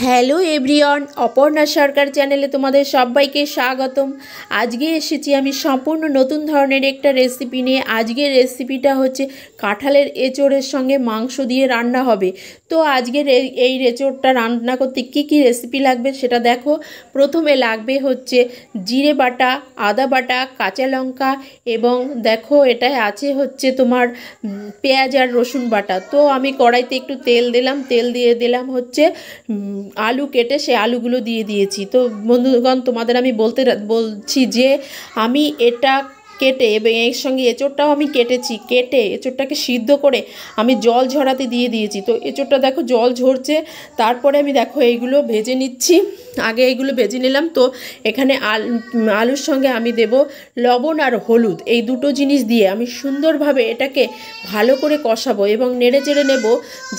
Hello everyone, Aparna সরকার চ্যানেলে তোমাদের সবাইকে স্বাগতম। আজকে এসেছি আমি সম্পূর্ণ নতুন ধরনের একটা রেসিপি নিয়ে। আজকের রেসিপিটা হচ্ছে কাঁঠালের এঁচোড়ের সঙ্গে মাংস দিয়ে রান্না হবে। তো আজকের এই এঁচোড়টা রান্না করতে কি কি রেসিপি লাগবে সেটা দেখো। প্রথমে লাগবে হচ্ছে জিরে বাটা, আদা বাটা, কাঁচা লঙ্কা এবং দেখো এটায় আছে হচ্ছে তোমার পেঁয়াজ আর রসুন বাটা। তো আমি কড়াইতে একটু তেল দিলাম, তেল দিয়ে দিলাম হচ্ছে আলু কেটে সে আলুগুলো দিয়ে দিয়েছি। তো বন্ধুগণ, তোমাদের আমি বলছি যে আমি এটা কেটে এবং এর সঙ্গে এঁচোড়টাও আমি কেটেছি, কেটে এঁচোড়টাকে সিদ্ধ করে আমি জল ঝরাতে দিয়ে দিয়েছি। তো এঁচোড়টা দেখো জল ঝরছে, তারপরে আমি দেখো এইগুলো ভেজে নিচ্ছি। আগে এইগুলো ভেজে নিলাম। তো এখানে আলুর সঙ্গে আমি দেব লবণ আর হলুদ, এই দুটো জিনিস দিয়ে আমি সুন্দরভাবে এটাকে ভালো করে কষাবো এবং নেড়ে চেড়ে নেব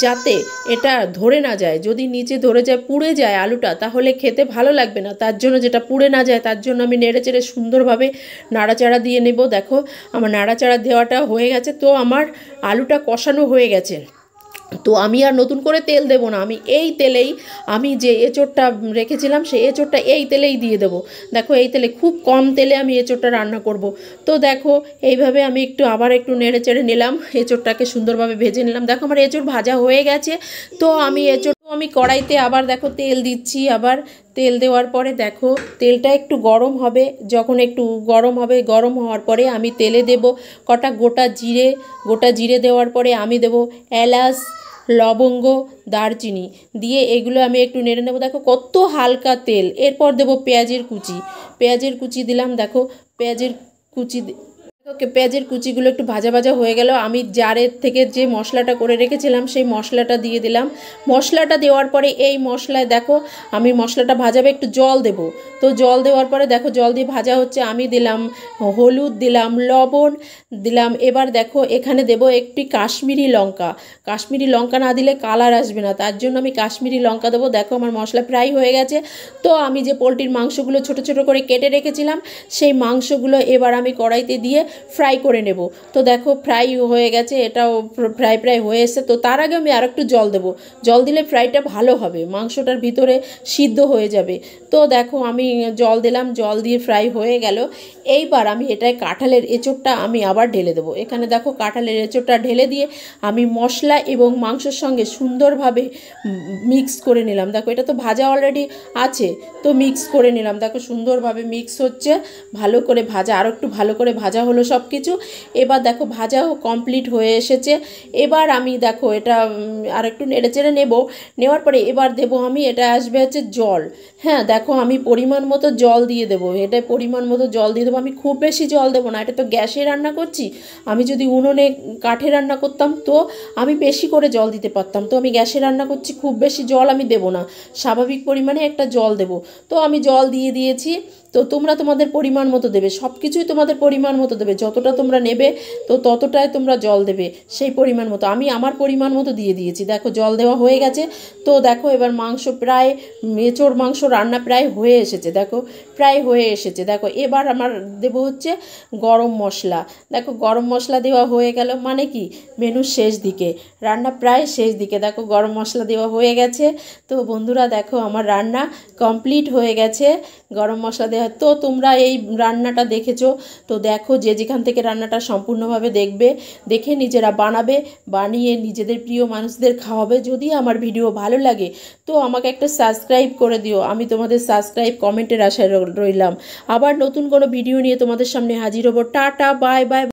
যাতে এটা ধরে না যায়। যদি নিচে ধরে যায়, পুড়ে যায় আলুটা, তাহলে খেতে ভালো লাগবে না। তার জন্য যেটা পুড়ে না যায় তার জন্য আমি নেড়ে চেড়ে সুন্দরভাবে নাড়াচাড়া দিয়ে নেব। দেখো আমার নাড়াচাড়া দেওয়াটা হয়ে গেছে। তো আমার আলুটা কষানো হয়ে গেছে। তো আমি আর নতুন করে তেল দেব না, আমি এই তেলেই আমি যে এঁচোড়টা রেখেছিলাম সেই এঁচোড়টা এই তেলেই দিয়ে দেবো। দেখো এই তেলে, খুব কম তেলে আমি এঁচোড়টা রান্না করব। তো দেখো এইভাবে আমি আবার একটু নেড়ে চেড়ে নিলাম, এঁচোড়টাকে সুন্দরভাবে ভেজে নিলাম। দেখো আমার এঁচোড় ভাজা হয়ে গেছে। তো আমি কড়াইতে আবার দেখো তেল দিচ্ছি। আবার তেল দেওয়ার পরে দেখো তেলটা একটু গরম হবে। যখন একটু গরম হবে, গরম হওয়ার পরে আমি তেলে দেব কটা গোটা জিরে দেওয়ার পরে আমি দেব এলাচ, লবঙ্গ, দারচিনি দিয়ে এগুলো আমি একটু নেড়ে নেব। দেখো কত হালকা তেল। এরপর দেব পেঁয়াজের কুচি দিলাম। দেখো পেঁয়াজের কুচিগুলো একটু ভাজা ভাজা হয়ে গেল। আমি জারের থেকে যে মশলাটা করে রেখেছিলাম সেই মশলাটা দিয়ে দিলাম। মশলাটা দেওয়ার পরে এই মশলায় দেখো আমি মশলাটা ভাজাবে, একটু জল দেব। তো জল দেওয়ার পরে দেখো জল দিয়ে ভাজা হচ্ছে, আমি দিলাম হলুদ, দিলাম লবণ, দিলাম। এবার দেখো এখানে দেব একটি কাশ্মীরি লঙ্কা না দিলে কালার আসবে না, তার জন্য আমি কাশ্মীরি লঙ্কা দেবো। দেখো আমার মশলা প্রায় হয়ে গেছে। তো আমি যে পোলট্রির মাংসগুলো ছোট ছোট করে কেটে রেখেছিলাম সেই মাংসগুলো এবার আমি কড়াইতে দিয়ে ফ্রাই করে নেব। তো দেখো ফ্রাই হয়ে গেছে, এটাও প্রায় হয়ে এসেছে। তো তার আগে আমি আরেকটু জল দেবো, জল দিলে ফ্রাইটা ভালো হবে, মাংসটার ভিতরে সিদ্ধ হয়ে যাবে। তো দেখো আমি জল দিলাম, জল দিয়ে ফ্রাই হয়ে গেল। এইবার আমি এটায় কাঁঠালের এঁচোড়টা আমি আবার ঢেলে দেবো। এখানে দেখো কাঁঠালের এঁচোড়টা ঢেলে দিয়ে আমি মশলা এবং মাংসের সঙ্গে সুন্দরভাবে মিক্স করে নিলাম। দেখো এটা তো ভাজা অলরেডি আছে, তো মিক্স করে নিলাম। দেখো সুন্দরভাবে মিক্স হচ্ছে, ভালো করে ভাজা, আরও একটু ভালো করে ভাজা হলো সব কিছু। এবার দেখো ভাজাও কমপ্লিট হয়ে এসেছে। এবার আমি দেখো এটা আর একটু নেড়ে চেড়ে নেওয়ার পরে এবার দেবো আমি, এটা আসবে হচ্ছে জল। হ্যাঁ দেখো আমি পরিমাণ মতো জল দিয়ে দেবো, এটাই পরিমাণ মতো জল দিয়ে দেবো। আমি খুব বেশি জল দেবো না, এটা তো গ্যাসে রান্না করছি। আমি যদি উনুনে কাঠে রান্না করতাম তো আমি বেশি করে জল দিতে পারতাম। তো আমি গ্যাসে রান্না করছি, খুব বেশি জল আমি দেবো না, স্বাভাবিক পরিমাণে একটা জল দেবো। তো আমি জল দিয়ে দিয়েছি। তো তোমরা তোমাদের পরিমাণ মতো দেবে, সব কিছুই তোমাদের পরিমাণ মতো দেবে, যতটা তোমরা নেবে তো ততটাই তোমরা জল দেবে সেই পরিমাণ মতো। আমি আমার পরিমাণ মতো দিয়ে দিয়েছি। দেখো জল দেওয়া হয়ে গেছে। তো দেখো এবার এঁচোড় মাংস রান্না প্রায় হয়ে এসেছে। দেখো প্রায় হয়ে এসেছে। দেখো এবার আমার দেবো হচ্ছে গরম মশলা। দেখো গরম মশলা দেওয়া হয়ে গেল, মানে কি মেনুর শেষ দিকে, রান্না প্রায় শেষ দিকে। দেখো গরম মশলা দেওয়া হয়ে গেছে। তো বন্ধুরা দেখো আমার রান্না কমপ্লিট হয়ে গেছে গরম মশলা দেওয়া। তো তোমরা এই রান্নাটা দেখেছো, তো দেখো যে যেখান থেকে রান্নাটা সম্পূর্ণভাবে দেখে নিজেরা বানিয়ে নিজেদের প্রিয় মানুষদের খাওয়াবে। যদি আমার ভিডিও ভালো লাগে তো আমাকে একটা সাবস্ক্রাইব করে দিও। আমি তোমাদের সাবস্ক্রাইব কমেন্টের আশায় রইলাম। আবার নতুন কোনো ভিডিও নিয়ে তোমাদের সামনে হাজির হব। Tata, bye bye.